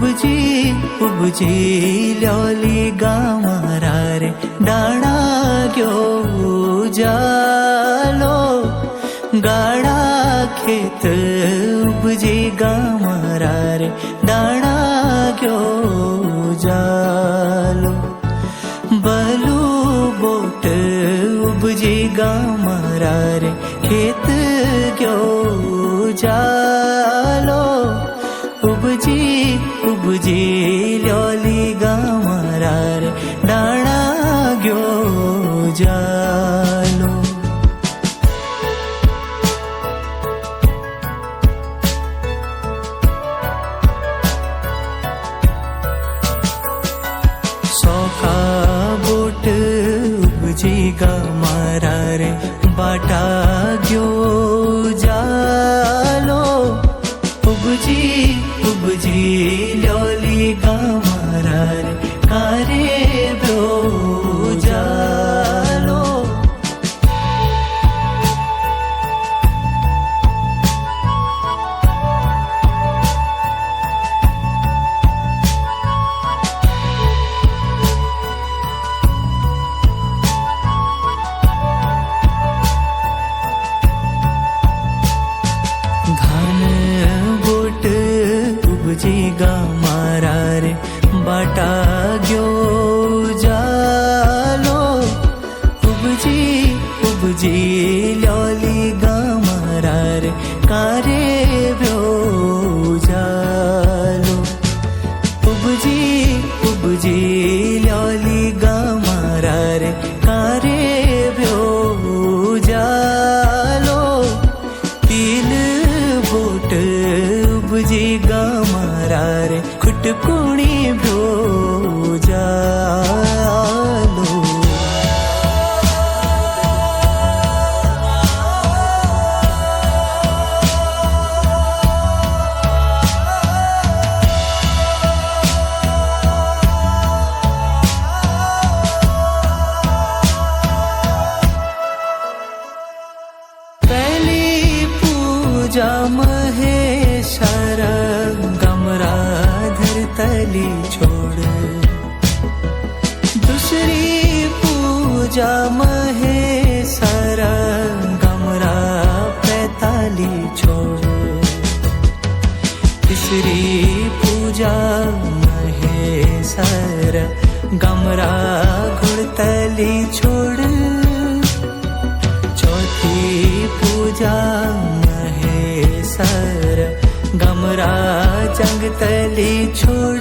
उपजी ल्योली गामारा रे डाणा गयो जालो गाड़ा खेत उपजी गामारा रे डाणा गयो जालो बलू बोट उपजी गामारा रे खेत गयो जालो उपजी ल्योली गामारा रे डाणा गयो जालो सौखा बोट उपजी गामारा रे बाटा गयो जालो उपजी ल्योली गामारा रे कारे ब्यो जालो धान बोट उपजी गामारा रे बाटा गयो जालो उपजी ल्योली गामारा रे कारे ब्यो जालो उपजी ल्योली गामारा रे कारे ब्यो जालो तीन बोट उपजी गामारा रे खुटकुणी भ्यो जालो पहली पूजा महेश्वर गमरा धरतली छोड़ दूसरी पूजा महेश्वर गमरा पैताली छोड़ तीसरी पूजा महेश्वर गमरा घुड़तली छोड़ चौथी पूजा महेश्वर गमरा जंगतली छोड़